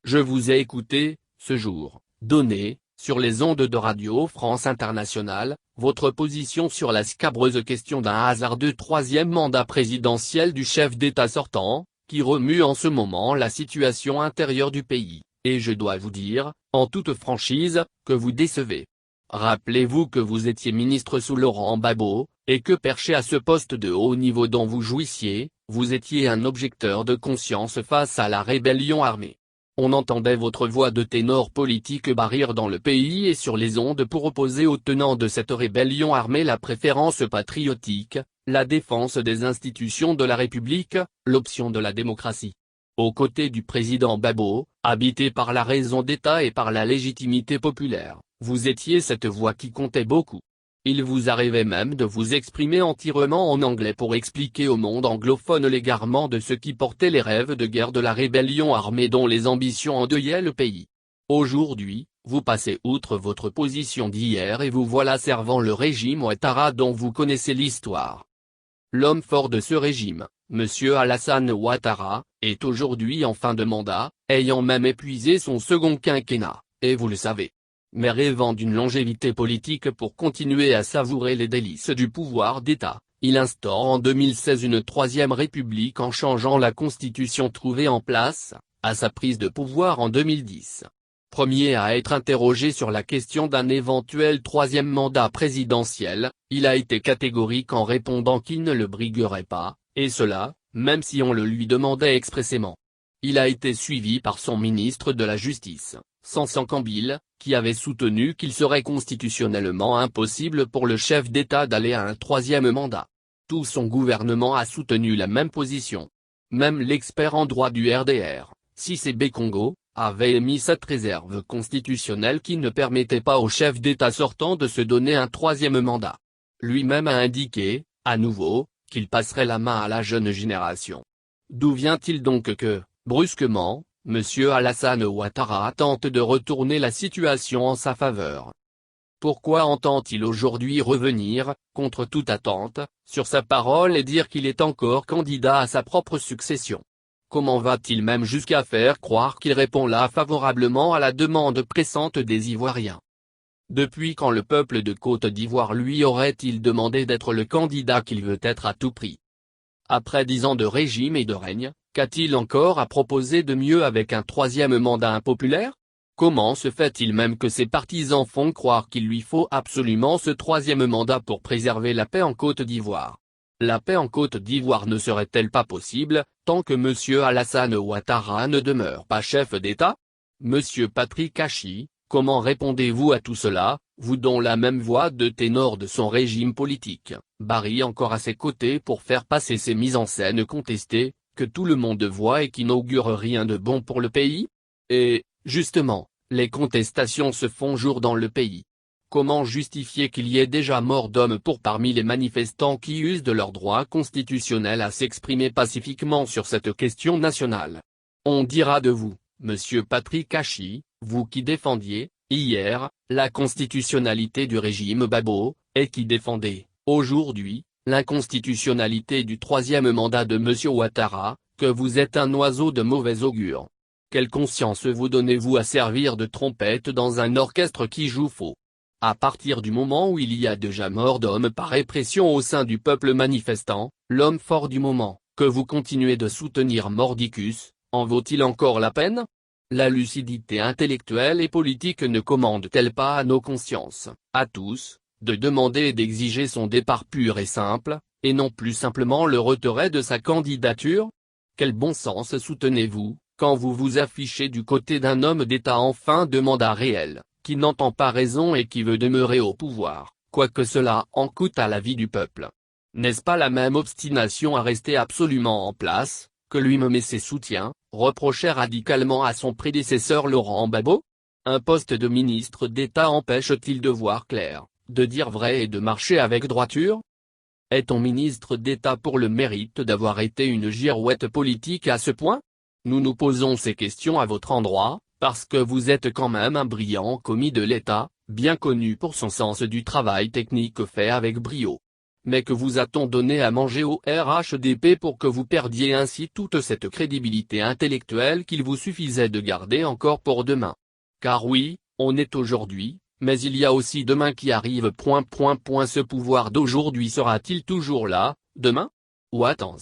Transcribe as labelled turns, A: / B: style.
A: Je vous ai écouté, ce jour, donner, sur les ondes de Radio France Internationale, votre position sur la scabreuse question d'un hasardeux troisième mandat présidentiel du chef d'État sortant, qui remue en ce moment la situation intérieure du pays, et je dois vous dire, en toute franchise, que vous décevez. Rappelez-vous que vous étiez ministre sous Laurent Gbagbo, et que perché à ce poste de haut niveau dont vous jouissiez, vous étiez un objecteur de conscience face à la rébellion armée. On entendait votre voix de ténor politique barrir dans le pays et sur les ondes pour opposer aux tenants de cette rébellion armée la préférence patriotique, la défense des institutions de la République, l'option de la démocratie. Aux côtés du président Gbagbo, habité par la raison d'État et par la légitimité populaire, vous étiez cette voix qui comptait beaucoup. Il vous arrivait même de vous exprimer entièrement en anglais pour expliquer au monde anglophone l'égarement de ceux qui portaient les rêves de guerre de la rébellion armée dont les ambitions endeuillaient le pays. Aujourd'hui, vous passez outre votre position d'hier et vous voilà servant le régime Ouattara dont vous connaissez l'histoire. L'homme fort de ce régime, M. Alassane Ouattara, est aujourd'hui en fin de mandat, ayant même épuisé son second quinquennat, et vous le savez. Mais rêvant d'une longévité politique pour continuer à savourer les délices du pouvoir d'État, il instaure en 2016 une troisième république en changeant la constitution trouvée en place, à sa prise de pouvoir en 2010. Premier à être interrogé sur la question d'un éventuel troisième mandat présidentiel, il a été catégorique en répondant qu'il ne le briguerait pas, et cela, même si on le lui demandait expressément. Il a été suivi par son ministre de la Justice, Sansan Kambil, qui avait soutenu qu'il serait constitutionnellement impossible pour le chef d'État d'aller à un troisième mandat. Tout son gouvernement a soutenu la même position. Même l'expert en droit du RDR, Cissé Bekongo, avait émis cette réserve constitutionnelle qui ne permettait pas au chef d'État sortant de se donner un troisième mandat. Lui-même a indiqué, à nouveau, qu'il passerait la main à la jeune génération. D'où vient-il donc que, brusquement, M. Alassane Ouattara tente de retourner la situation en sa faveur? Pourquoi entend-il aujourd'hui revenir, contre toute attente, sur sa parole et dire qu'il est encore candidat à sa propre succession? Comment va-t-il même jusqu'à faire croire qu'il répond là favorablement à la demande pressante des Ivoiriens? Depuis quand le peuple de Côte d'Ivoire lui aurait-il demandé d'être le candidat qu'il veut être à tout prix? Après 10 ans de régime et de règne, qu'a-t-il encore à proposer de mieux avec un troisième mandat impopulaire? Comment se fait-il même que ses partisans font croire qu'il lui faut absolument ce troisième mandat pour préserver la paix en Côte d'Ivoire? La paix en Côte d'Ivoire ne serait-elle pas possible, tant que M. Alassane Ouattara ne demeure pas chef d'État? Monsieur Patrick Achi, comment répondez-vous à tout cela, vous dont la même voix de ténor de son régime politique, barille encore à ses côtés pour faire passer ces mises en scène contestées, que tout le monde voit et qui n'augurent rien de bon pour le pays? Et, justement, les contestations se font jour dans le pays. Comment justifier qu'il y ait déjà mort d'hommes pour parmi les manifestants qui usent de leur droit constitutionnel à s'exprimer pacifiquement sur cette question nationale? On dira de vous, monsieur Patrick Achi, vous qui défendiez, hier, la constitutionnalité du régime Gbagbo, et qui défendez, aujourd'hui, l'inconstitutionnalité du troisième mandat de M. Ouattara, que vous êtes un oiseau de mauvais augure. Quelle conscience vous donnez-vous à servir de trompette dans un orchestre qui joue faux? À partir du moment où il y a déjà mort d'hommes par répression au sein du peuple manifestant, l'homme fort du moment, que vous continuez de soutenir mordicus, en vaut-il encore la peine? La lucidité intellectuelle et politique ne commande-t-elle pas à nos consciences, à tous, de demander et d'exiger son départ pur et simple, et non plus simplement le retrait de sa candidature? Quel bon sens soutenez-vous, quand vous vous affichez du côté d'un homme d'État en fin de mandat réel, qui n'entend pas raison et qui veut demeurer au pouvoir, quoi que cela en coûte à la vie du peuple? N'est-ce pas la même obstination à rester absolument en place, que lui-même et ses soutiens, reprochaient radicalement à son prédécesseur Laurent Gbagbo? Un poste de ministre d'État empêche-t-il de voir clair, de dire vrai et de marcher avec droiture? Est-on ministre d'État pour le mérite d'avoir été une girouette politique à ce point? Nous nous posons ces questions à votre endroit, parce que vous êtes quand même un brillant commis de l'État, bien connu pour son sens du travail technique fait avec brio. Mais que vous a-t-on donné à manger au RHDP pour que vous perdiez ainsi toute cette crédibilité intellectuelle qu'il vous suffisait de garder encore pour demain? Car oui, on est aujourd'hui, mais il y a aussi demain qui arrive. Ce pouvoir d'aujourd'hui sera-t-il toujours là, demain? Ou attends.